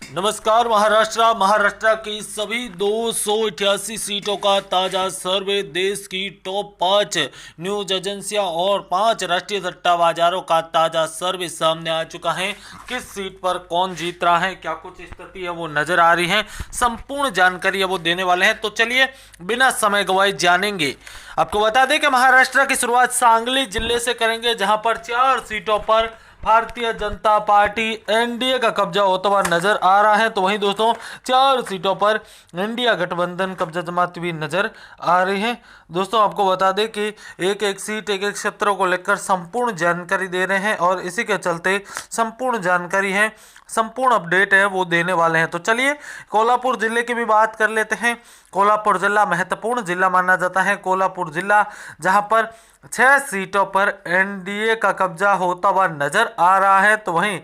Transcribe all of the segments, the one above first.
नमस्कार। महाराष्ट्र की सभी 288 सीटों का ताजा सर्वे, देश की टॉप 5 न्यूज एजेंसियां और 5 राष्ट्रीय सट्टा बाजारों का ताजा सर्वे सामने आ चुका है। किस सीट पर कौन जीत रहा है, क्या कुछ स्थिति है वो नजर आ रही है, संपूर्ण जानकारी है वो देने वाले हैं। तो चलिए बिना समय गवाए जानेंगे। आपको बता दें कि महाराष्ट्र की शुरुआत सांगली जिले से करेंगे, जहां पर 4 सीटों पर भारतीय जनता पार्टी एनडीए का कब्जा होता हुआ नजर आ रहा है। तो वहीं दोस्तों 4 सीटों पर इंडिया गठबंधन कब्जा जमाती हुई नजर आ रही है। दोस्तों आपको बता दें कि एक एक सीट, एक एक क्षेत्रों को लेकर संपूर्ण जानकारी दे रहे हैं और इसी के चलते संपूर्ण जानकारी है, संपूर्ण अपडेट है वो देने वाले हैं। तो चलिए कोल्हापुर जिले की भी बात कर लेते हैं। कोल्हापुर जिला महत्वपूर्ण जिला माना जाता है। कोल्हापुर जिला जहां पर 6 सीटों पर एनडीए का कब्जा होता हुआ नजर आ रहा है, तो वहीं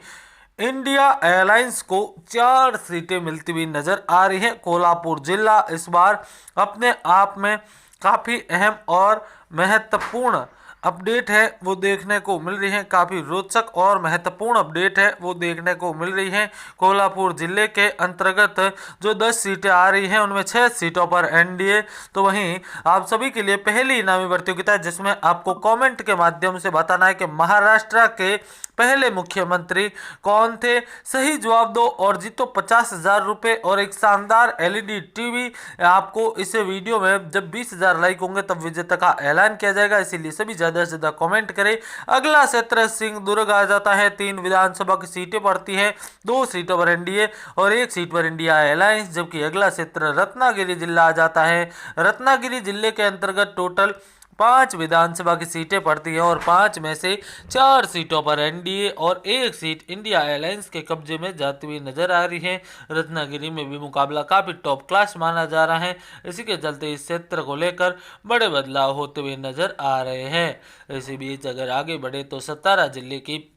इंडिया एयरलाइंस को 4 सीटें मिलती हुई नजर आ रही है। कोल्हापुर जिला इस बार अपने आप में काफ़ी अहम और महत्वपूर्ण अपडेट है वो देखने को मिल रही है। काफ़ी रोचक और महत्वपूर्ण अपडेट है वो देखने को मिल रही है। कोल्हापुर जिले के अंतर्गत जो 10 सीटें आ रही हैं उनमें 6 सीटों पर एनडीए। तो वहीं आप सभी के लिए पहली इनामी प्रतियोगिता जिसमें आपको कमेंट के माध्यम से बताना है कि महाराष्ट्र के पहले मुख्यमंत्री कौन थे। सही जवाब दो और जीतो 50,000 रुपये और एक शानदार एलईडी टीवी। आपको इस वीडियो में जब 20,000 लाइक होंगे तब विजेता का ऐलान किया जाएगा, इसीलिए सभी ज़्यादा से ज़्यादा कमेंट करें। अगला क्षेत्र सिंह दुर्ग आ जाता है। 3 विधानसभा की सीटें पड़ती हैं, 2 सीटों पर एनडीए और 1 सीट पर इंडिया अलायंस। जबकि अगला क्षेत्र रत्नागिरी जिला आ जाता है। रत्नागिरी जिले के अंतर्गत टोटल 5 विधानसभा की सीटें पड़ती हैं और 5 में से 4 सीटों पर एनडीए और 1 सीट इंडिया एयरलाइंस के कब्जे में जाती हुई नजर आ रही है। रत्नागिरी में भी मुकाबला काफी टॉप क्लास माना जा रहा है, इसी के चलते इस क्षेत्र को लेकर बड़े बदलाव होते हुए नजर आ रहे हैं। इसी बीच अगर आगे बढ़े तो सतारा जिले की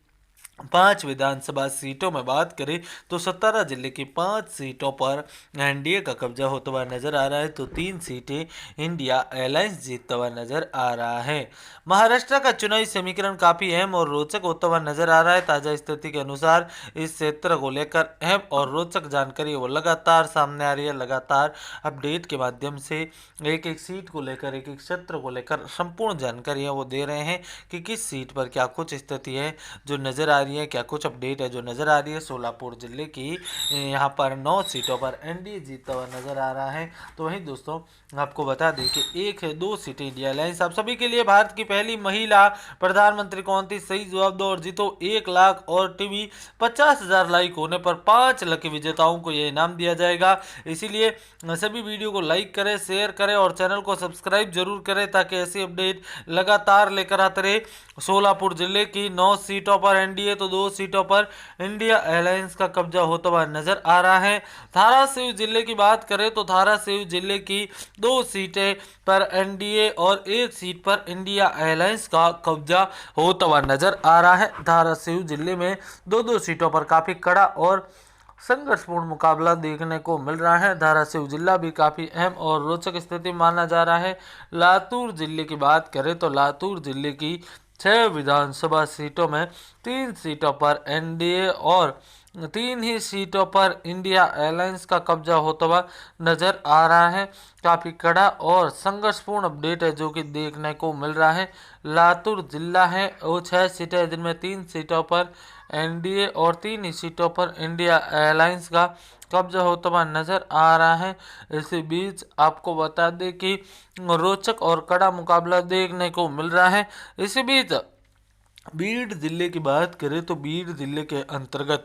5 विधानसभा सीटों में बात करें तो सतारा जिले की 5 सीटों पर एनडीए का कब्जा होता हुआ नजर आ रहा है, तो 3 सीटें इंडिया एयरलाइंस जीतता हुआ नजर आ रहा है। महाराष्ट्र का चुनावी समीकरण काफी अहम और रोचक होता हुआ नजर आ रहा है। ताजा स्थिति के अनुसार इस क्षेत्र को लेकर अहम और रोचक जानकारी वो लगातार सामने आ रही है। लगातार अपडेट के माध्यम से एक एक सीट को लेकर, एक एक क्षेत्र को लेकर संपूर्ण जानकारियां वो दे रहे हैं कि किस सीट पर क्या कुछ स्थिति है जो नजर आ रही है, क्या कुछ अपडेट है जो नजर आ रही है। सोलापुर जिले की यहाँ पर 9 सीटों पर एनडीए जीतता हुआ नजर आ रहा है। तो वहीं दोस्तों आपको बता दें कि 1-2 सीटें इंडिया अलायंस। आप सभी के लिए भारत की पहली महिला प्रधानमंत्री कौन थी, सही जवाब दो और जीतो 1 लाख और टीवी। 50,000 लाइक होने पर 5 लकी विजेताओं को यह इनाम दिया जाएगा। इसीलिए सभी वीडियो को लाइक करें, शेयर करें और चैनल को सब्सक्राइब जरूर करें ताकि ऐसी अपडेट लगातार लेकर आते रहे। सोलापुर जिले की 9 सीटों पर एनडीए तो 2 सीटों पर इंडिया एयरलाइंस का कब्जा होता हुआ नजर आ रहा है। धाराशिव जिले की बात करें तो धाराशिव जिले की 2 सीटें पर एनडीए और 1 सीट पर इंडिया एयरलाइंस का कब्जा होता हुआ नजर आ रहा है। धाराशिव जिले में 2-2 सीटों पर काफी कड़ा और संघर्षपूर्ण मुकाबला देखने को मिल रहा है। धाराशिव जिला भी काफी अहम और रोचक स्थिति माना जा रहा है। लातूर जिले की बात करें तो लातूर जिले की 6 विधानसभा सीटों में 3 सीटों पर एनडीए और 3 ही सीटों पर इंडिया एयरलाइंस का कब्जा होता हुआ नजर आ रहा है। काफ़ी कड़ा और संघर्षपूर्ण अपडेट है जो कि देखने को मिल रहा है। लातूर जिला है वो 6 सीटें हैं जिनमें 3 सीटों पर एनडीए और 3 ही सीटों पर इंडिया एयरलाइंस का कब्जा होता हुआ नजर आ रहा है। इसी बीच आपको बता दें कि रोचक और कड़ा मुकाबला देखने को मिल रहा है। इसी बीच बीड जिले की बात करें तो बीड जिले के अंतर्गत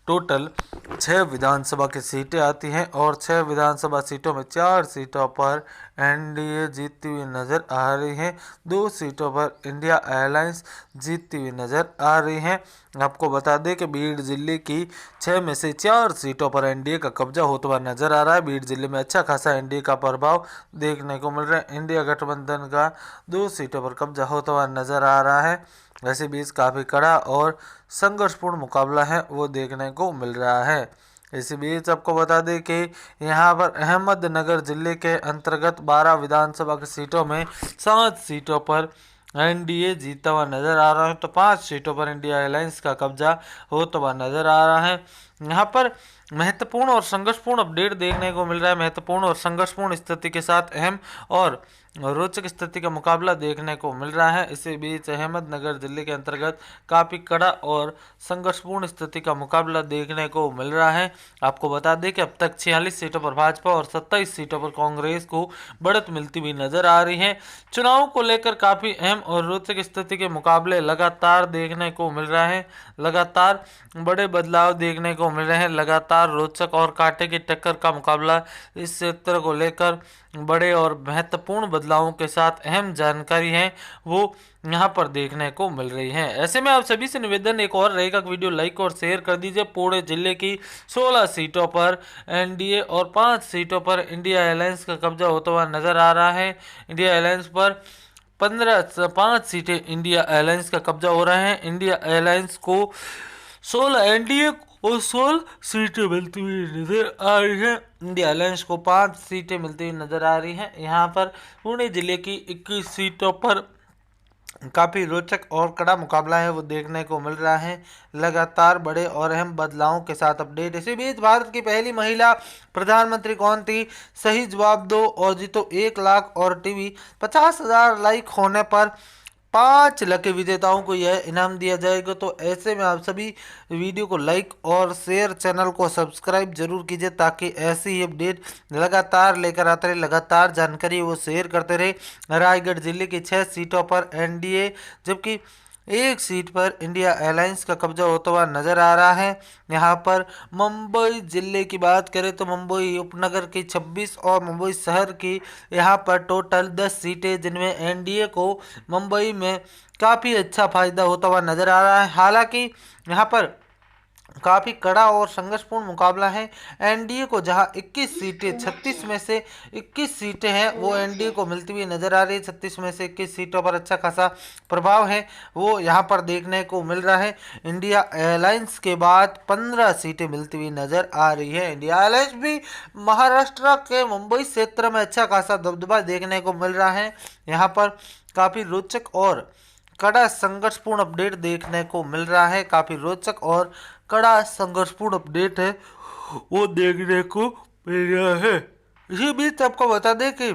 टोटल 6 विधानसभा की सीटें आती हैं और 6 विधानसभा सीटों में 4 सीटों पर एनडीए जीतती हुई नज़र आ रही है, 2 सीटों पर इंडिया एयरलाइंस जीतती हुई नज़र आ रही है। आपको बता दें कि बीड जिले की 6 में से 4 सीटों पर एनडीए का कब्जा होता हुआ नजर आ रहा है। बीड जिले में अच्छा खासा एनडीए का प्रभाव देखने को मिल रहा है। इंडिया गठबंधन का 2 सीटों पर कब्जा होता हुआ नजर आ रहा है। वैसे बीच काफ़ी कड़ा और संघर्षपूर्ण मुकाबला है वो देखने को मिल रहा है। इसी बीच आपको बता दें कि यहाँ पर अहमदनगर जिले के अंतर्गत 12 विधानसभा की सीटों में 7 सीटों पर एनडीए जीता हुआ नजर आ रहा है, तो 5 सीटों पर इंडिया एयरलाइंस का कब्जा होता हुआ नजर आ रहा है। यहाँ पर महत्वपूर्ण और संघर्षपूर्ण अपडेट देखने को मिल रहा है। महत्वपूर्ण और संघर्षपूर्ण स्थिति के साथ अहम और रोचक स्थिति का मुकाबला देखने को मिल रहा है। इसी बीच अहमदनगर जिले के अंतर्गत काफ़ी कड़ा और संघर्षपूर्ण स्थिति का मुकाबला देखने को मिल रहा है। आपको बता दें कि अब तक 46 सीटों पर भाजपा और 27 सीटों पर कांग्रेस को बढ़त मिलती हुई नजर आ रही है। चुनाव को लेकर काफ़ी अहम और रोचक स्थिति के मुकाबले लगातार देखने को मिल रहा है। लगातार बड़े बदलाव देखने को मिल रहे हैं। लगातार रोचक और कांटे की टक्कर का मुकाबला इस क्षेत्र को लेकर बड़े और महत्वपूर्ण बदलावों के साथ अहम जानकारी है वो यहाँ पर देखने को मिल रही है। ऐसे में आप सभी से निवेदन एक और रहेगा, वीडियो लाइक और शेयर कर दीजिए। पुणे जिले की 16 सीटों पर एनडीए और 5 सीटों पर इंडिया अलायंस का कब्जा होता हुआ नजर आ रहा है। इंडिया अलायंस पर 5 सीटें इंडिया अलायंस का कब्जा हो रहा है। इंडिया अलायंस को 16, एनडीए को 16 सीटें मिलती हुई नजर आ रही है। इंडिया अलायंस को 5 सीटें मिलती हुई नजर आ रही हैं। यहाँ पर पुणे जिले की 21 सीटों पर काफ़ी रोचक और कड़ा मुकाबला है वो देखने को मिल रहा है। लगातार बड़े और अहम बदलावों के साथ अपडेट। इसी बीच भारत की पहली महिला प्रधानमंत्री कौन थी, सही जवाब दो और जीतो 1 लाख और टीवी 50,000 लाइक होने पर 5 लकी विजेताओं को यह इनाम दिया जाएगा। तो ऐसे में आप सभी वीडियो को लाइक और शेयर, चैनल को सब्सक्राइब जरूर कीजिए ताकि ऐसी ही अपडेट लगातार लेकर आते रहे, लगातार जानकारी वो शेयर करते रहे। रायगढ़ जिले की 6 सीटों पर एनडीए जबकि 1 सीट पर इंडिया अलायंस का कब्जा होता हुआ नजर आ रहा है। यहाँ पर मुंबई जिले की बात करें तो मुंबई उपनगर की 26 और मुंबई शहर की यहाँ पर टोटल 10 सीटें, जिनमें एनडीए को मुंबई में काफ़ी अच्छा फायदा होता हुआ नजर आ रहा है। हालांकि यहाँ पर काफ़ी कड़ा और संघर्षपूर्ण मुकाबला है। एनडीए को जहां 21 सीटें, 36 में से 21 सीटें हैं वो एनडीए को मिलती हुई नजर आ रही है। 36 में से 21 सीटों पर अच्छा खासा प्रभाव है वो यहां पर देखने को मिल रहा है। इंडिया अलायंस के बाद 15 सीटें मिलती हुई नजर आ रही है। इंडिया अलायंस भी महाराष्ट्र के मुंबई क्षेत्र में अच्छा खासा दबदबा देखने को मिल रहा है। यहाँ पर काफ़ी रोचक और कड़ा संघर्षपूर्ण अपडेट देखने को मिल रहा है। काफ़ी रोचक और कड़ा संघर्षपूर्ण अपडेट है वो देखने को मिल रहा है। इसी बीच आपको बता दें कि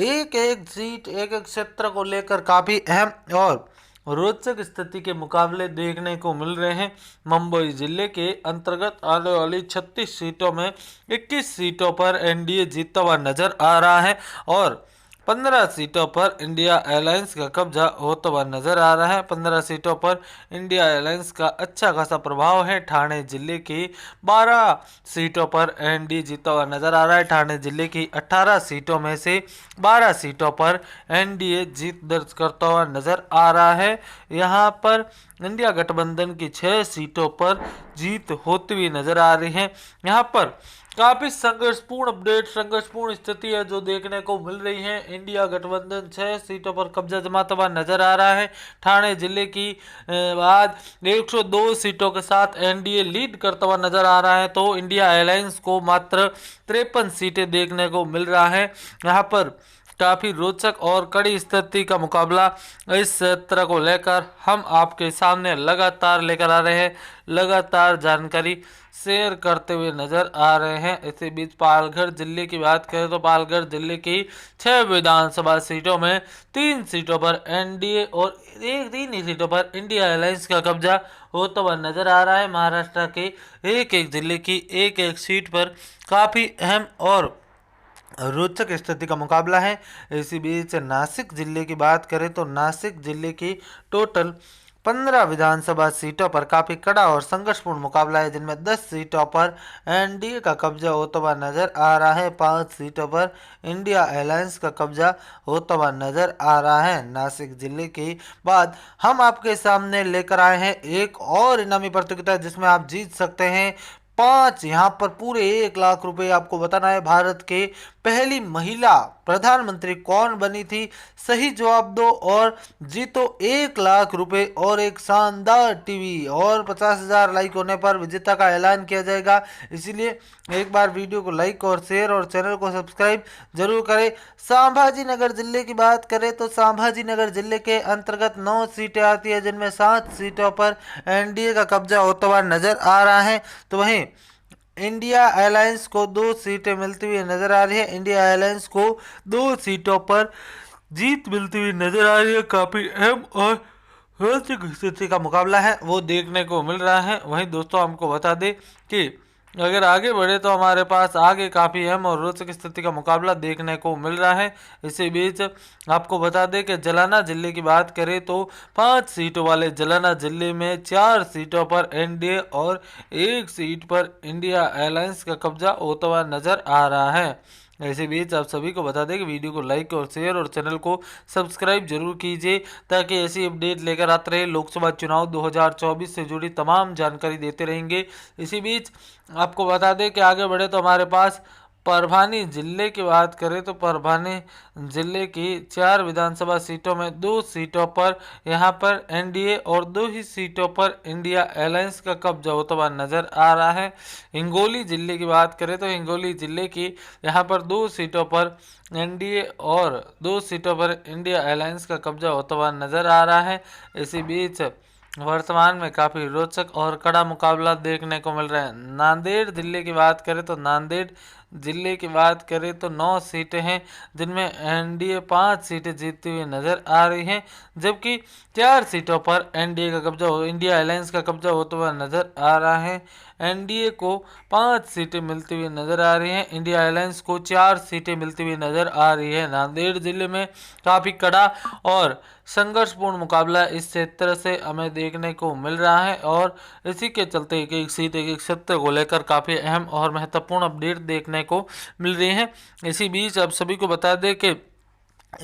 एक एक सीट, एक एक क्षेत्र को लेकर काफ़ी अहम और रोचक स्थिति के मुकाबले देखने को मिल रहे हैं। मुंबई जिले के अंतर्गत आने वाली 36 सीटों में 21 सीटों पर एनडीए जीतता हुआ नजर आ रहा है और 15 सीटों पर इंडिया अलायंस का कब्जा होता हुआ नजर आ रहा है। 15 सीटों पर इंडिया अलायंस का अच्छा खासा प्रभाव है। ठाणे जिले की 12 सीटों पर एनडीए जीता हुआ नजर आ रहा है। ठाणे जिले की 18 सीटों में से 12 सीटों पर एनडीए जीत दर्ज करता हुआ नजर आ रहा है। यहाँ पर इंडिया गठबंधन की 6 सीटों पर जीत होती हुई नजर आ रही है। यहाँ पर काफी संघर्षपूर्ण अपडेट, संघर्षपूर्ण स्थिति है जो देखने को मिल रही है। इंडिया गठबंधन 6 सीटों पर कब्जा जमाता हुआ नजर आ रहा है। ठाणे जिले की बाद 102 सीटों के साथ एनडीए लीड करता हुआ नजर आ रहा है, तो इंडिया अलायंस को मात्र 53 सीटें देखने को मिल रहा है। यहाँ पर काफ़ी रोचक और कड़ी स्थिति का मुकाबला इस क्षेत्र को लेकर हम आपके सामने लगातार लेकर आ रहे हैं, लगातार जानकारी शेयर करते हुए नजर आ रहे हैं। इसी बीच पालघर जिले की बात करें तो पालघर जिले की 6 विधानसभा सीटों में 3 सीटों पर एनडीए और 3 सीटों पर इंडिया अलायंस का कब्जा होता हुआ नजर आ रहा है। महाराष्ट्र के एक एक जिले की एक एक सीट पर काफ़ी अहम और रोचक स्थिति का मुकाबला है। इसी बीच नासिक जिले की बात करें तो नासिक जिले की टोटल 15 विधानसभा सीटों पर काफ़ी कड़ा और संघर्षपूर्ण मुकाबला है, जिनमें 10 सीटों पर एनडीए का कब्जा होता हुआ नजर आ रहा है। 5 सीटों पर इंडिया अलायंस का कब्जा होता हुआ नजर आ रहा है। नासिक जिले के बाद हम आपके सामने लेकर आए हैं एक और इनामी प्रतियोगिता जिसमें आप जीत सकते हैं 5, यहाँ पर पूरे 1 लाख रुपए। आपको बताना है भारत के पहली महिला प्रधानमंत्री कौन बनी थी, सही जवाब दो और जीतो 1 लाख रुपए और एक शानदार टीवी और 50,000 लाइक होने पर विजेता का ऐलान किया जाएगा। इसीलिए एक बार वीडियो को लाइक और शेयर और चैनल को सब्सक्राइब जरूर करें। संभाजी नगर जिले की बात करें तो संभाजी नगर जिले के अंतर्गत 9 सीटें आती है, जिनमें 7 सीटों पर एनडीए का कब्जा होता हुआ नजर आ रहा है। तो वहीं इंडिया अलायंस को 2 सीटें मिलती हुई नजर आ रही है। इंडिया अलायंस को 2 सीटों पर जीत मिलती हुई नजर आ रही है। काफी अहम और रोचक स्थिति का मुकाबला है वो देखने को मिल रहा है। वहीं दोस्तों हमको बता दें कि अगर आगे बढ़े तो हमारे पास आगे काफ़ी अहम और रोचक स्थिति का मुकाबला देखने को मिल रहा है। इसी बीच आपको बता दें कि जालना जिले की बात करें तो 5 सीटों वाले जालना जिले में 4 सीटों पर एनडीए और 1 सीट पर इंडिया अलायंस का कब्जा होता हुआ नजर आ रहा है। इसी बीच आप सभी को बता दें कि वीडियो को लाइक और शेयर और चैनल को सब्सक्राइब जरूर कीजिए ताकि ऐसी अपडेट लेकर आते रहे। लोकसभा चुनाव 2024 से जुड़ी तमाम जानकारी देते रहेंगे। इसी बीच आपको बता दें कि आगे बढ़े तो हमारे पास परभणी जिले की बात करें तो परभणी जिले की 4 विधानसभा सीटों में 2 सीटों पर यहां पर एनडीए और 2 ही सीटों पर इंडिया अलायंस का कब्जा होता हुआ नजर आ रहा है। हिंगोली जिले की बात करें तो हिंगोली जिले की यहां पर 2 सीटों पर एनडीए और 2 सीटों पर इंडिया अलायंस का कब्जा होता हुआ नजर आ रहा है। इसी बीच वर्तमान में काफ़ी रोचक और कड़ा मुकाबला देखने को मिल रहा है। नांदेड़ जिले की बात करें तो नांदेड़ जिले की बात करें तो 9 सीटें हैं जिनमें एनडीए 5 सीटें जीतती हुई नजर आ रही हैं, जबकि 4 सीटों पर एनडीए का कब्जा इंडिया अलायंस का कब्जा होता हुआ नजर आ रहा है। एनडीए को 5 सीटें मिलती हुई नजर आ रही हैं, इंडिया अलायंस को 4 सीटें मिलती हुई नजर आ रही है। नांदेड़ जिले में काफ़ी कड़ा और संघर्षपूर्ण मुकाबला इस क्षेत्र से हमें देखने को मिल रहा है और इसी के चलते एक एक सीट एक एक क्षेत्र को लेकर काफ़ी अहम और महत्वपूर्ण अपडेट देखने को मिल रही है। इसी बीच आप सभी को बता दें कि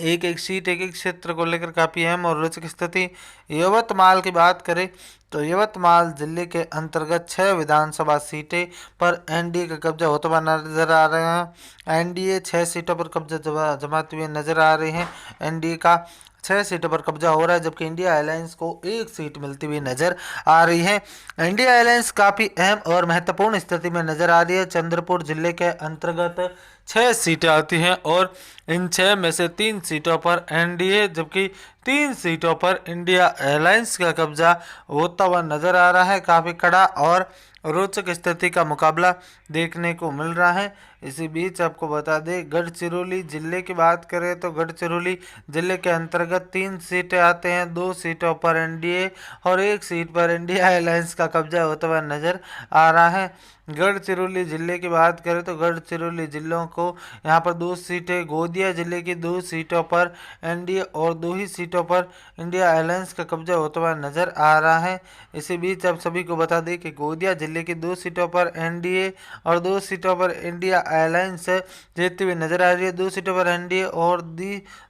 एक एक सीट एक एक क्षेत्र को लेकर काफ़ी अहम और रोचक स्थिति यवतमाल की बात करें तो यवतमाल जिले के अंतर्गत 6 विधानसभा सीटें पर एनडीए का कब्जा होता हुआ नजर आ रहा है। एनडीए 6 सीटों पर कब्जा जमाते हुए नजर आ रहे हैं। एनडीए का 6 सीटों पर कब्जा हो रहा है, जबकि इंडिया अलायंस को 1 सीट मिलती हुई नजर आ रही है। इंडिया अलायंस काफ़ी अहम और महत्वपूर्ण स्थिति में नजर आ रही है। चंद्रपुर जिले के अंतर्गत 6 सीटें आती हैं और इन 6 में से 3 सीटों पर एनडीए जबकि 3 सीटों पर इंडिया अलायंस का कब्जा होता हुआ नजर आ रहा है। काफ़ी कड़ा और रोचक स्थिति का मुकाबला देखने को मिल रहा है। इसी बीच आपको बता दें गढ़चिरौली जिले की बात करें तो गढ़चिरौली जिले के अंतर्गत 3 सीटें आते हैं, 2 सीटों पर एनडीए और 1 सीट पर इंडिया अलायंस का कब्जा होता हुआ नजर आ रहा है। गढ़चिरौली जिले की बात करें तो गढ़चिरौली जिलों को यहाँ पर 2 सीटें, गोंदिया जिले की 2 सीटों पर एनडीए और 2 ही सीटों पर इंडिया अलायंस का कब्जा होता हुआ नजर आ रहा है। इसी बीच आप सभी को बता दें कि गोंदिया जिले की 2 सीटों पर एनडीए और 2 सीटों पर इंडिया अलायंस जीतती हुई नजर आ रही है। 2 सीटों पर एनडीए और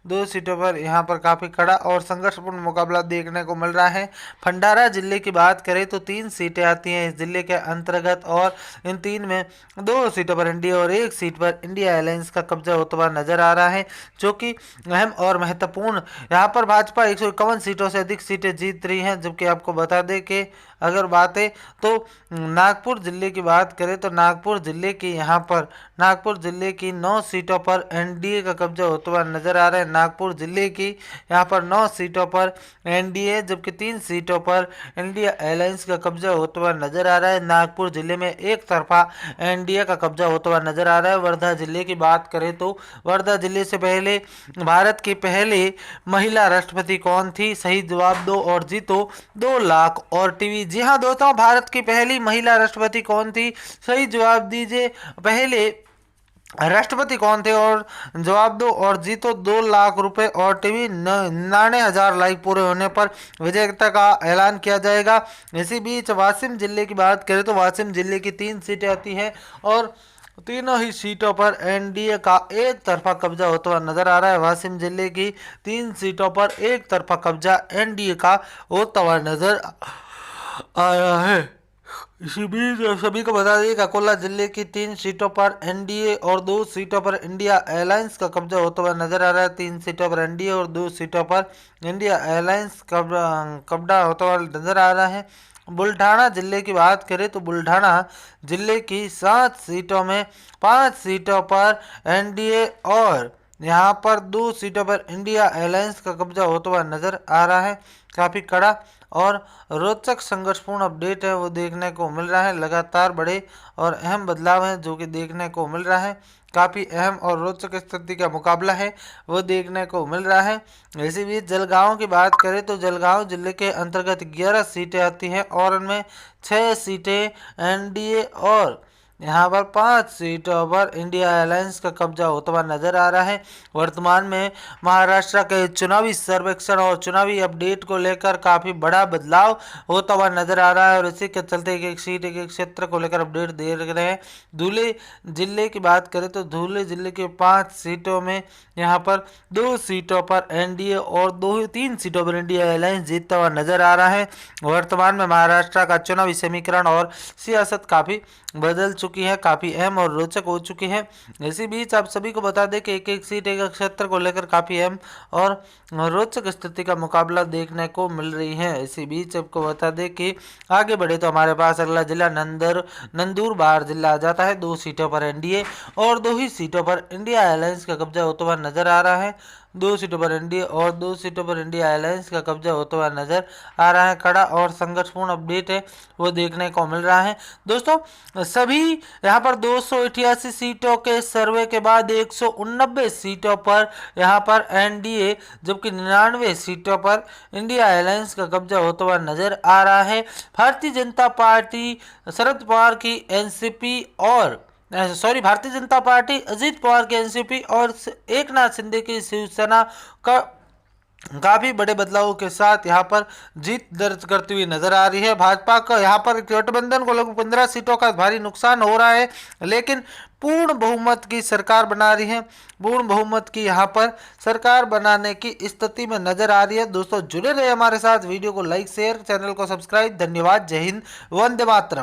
2 सीटों पर यहाँ पर काफ़ी कड़ा और संघर्षपूर्ण मुकाबला देखने को मिल रहा है। भंडारा जिले की बात करें तो 3 सीटें आती हैं इस जिले के अंतर्गत और इन 3 में 2 सीटों पर एनडीए और 1 सीट पर इंडिया अलायंस का कब्जा होता हुआ नजर आ रहा है, जो कि अहम और महत्वपूर्ण। यहाँ पर भाजपा 151 सीटों से अधिक सीटें जीत रही हैं, जबकि आपको बता दें कि अगर बातें तो नागपुर जिले की बात करें तो नागपुर जिले की 9 सीटों पर एनडीए का कब्जा होता हुआ नजर आ रहा है। नागपुर जिले की यहाँ पर 9 सीटों पर एनडीए जबकि 3 सीटों पर इंडिया अलायंस का कब्जा होता हुआ नजर आ रहा है। नागपुर जिले में एक तरफा एनडीए का कब्जा होता हुआ नजर आ रहा है। वर्धा जिले की बात करें तो वर्धा जिले से पहले भारत की पहली महिला राष्ट्रपति कौन थी? सही जवाब दो और जीतो 2 लाख और टीवी। जी हाँ दोस्तों, भारत की पहली महिला राष्ट्रपति कौन थी? सही जवाब दीजिए, पहले राष्ट्रपति कौन थे और जवाब दो और जीतो 2 लाख रुपए और टीवी। 99,000 लाइक पूरे होने पर विजेता का ऐलान किया जाएगा। इसी बीच वाशिम जिले की बात करें तो वाशिम जिले की 3 सीटें आती हैं और तीनों ही सीटों पर एनडीए का एक तरफा कब्जा होता हुआ नजर आ रहा है। वाशिम जिले की 3 सीटों पर एक तरफा कब्जा एनडीए का होता हुआ नजर आया है। इसी बीच सभी को बता दें कि अकोला जिले की 3 सीटों पर एनडीए और 2 सीटों पर इंडिया अलायंस का कब्जा होता हुआ नजर आ रहा है। 3 सीटों पर एनडीए और 2 सीटों पर इंडिया अलायंस कब्जा होता हुआ नजर आ रहा है। बुल्ढाना जिले की बात करें तो बुल्ढाना जिले की 7 सीटों में 5 सीटों पर एनडीए और यहाँ पर 2 सीटों पर इंडिया अलायंस का कब्जा होता हुआ नजर आ रहा है। काफ़ी कड़ा और रोचक संघर्षपूर्ण अपडेट है वो देखने को मिल रहा है। लगातार बड़े और अहम बदलाव हैं जो कि देखने को मिल रहा है। काफ़ी अहम और रोचक स्थिति का मुकाबला है वो देखने को मिल रहा है। इसी बीच जलगांव की बात करें तो जलगांव जिले के अंतर्गत 11 सीटें आती हैं और उनमें 6 सीटें एनडीए और यहाँ पर 5 सीटों पर इंडिया अलायंस का कब्जा होता हुआ नजर आ रहा है। वर्तमान में महाराष्ट्र के चुनावी सर्वेक्षण और चुनावी अपडेट को लेकर काफ़ी बड़ा बदलाव होता हुआ नजर आ रहा है और इसी के चलते एक एक सीट एक एक क्षेत्र को लेकर अपडेट दे रहे हैं। धुले जिले की बात करें तो धुले जिले के 5 सीटों में यहाँ पर 2 सीटों पर एनडीए और 3 सीटों पर इंडिया अलायंस जीतता हुआ नजर आ रहा है। वर्तमान में महाराष्ट्र का चुनावी समीकरण और सियासत काफ़ी बदल चुकी है, काफ़ी अहम और रोचक हो चुकी है। इसी बीच आप सभी को बता दें कि एक एक सीट एक एक क्षेत्र को लेकर काफ़ी अहम और रोचक स्थिति का मुकाबला देखने को मिल रही है। इसी बीच आपको बता दें कि आगे बढ़े तो हमारे पास अगला जिला नंदुरबार जिला आ जाता है। 2 सीटों पर एनडीए और 2 ही सीटों पर इंडिया अलायंस का कब्जा होता हुआ नजर आ रहा है। 2 सीटों पर एनडीए और 2 सीटों पर इंडिया अलायंस का कब्जा होता हुआ नजर आ रहा है। कड़ा और संघर्षपूर्ण अपडेट है वो देखने को मिल रहा है। दोस्तों सभी यहाँ पर 288 सीटों के सर्वे के बाद 189 सीटों पर यहाँ पर एनडीए जबकि 99 सीटों पर इंडिया अलायंस का कब्जा होता हुआ नजर आ रहा है। भारतीय जनता पार्टी शरद पवार की एनसीपी और भारतीय जनता पार्टी अजीत पवार की एनसीपी और एकनाथ शिंदे की शिवसेना का काफी बड़े बदलावों के साथ यहाँ पर जीत दर्ज करती हुई नजर आ रही है। भाजपा का यहाँ पर गठबंधन को लगभग 15 सीटों का भारी नुकसान हो रहा है, लेकिन पूर्ण बहुमत की सरकार बना रही है। पूर्ण बहुमत की यहाँ पर सरकार बनाने की स्थिति में नजर आ रही है। दोस्तों जुड़े रहे हमारे साथ, वीडियो को लाइक शेयर, चैनल को सब्सक्राइब। धन्यवाद। जय हिंद, वंदे मातरम।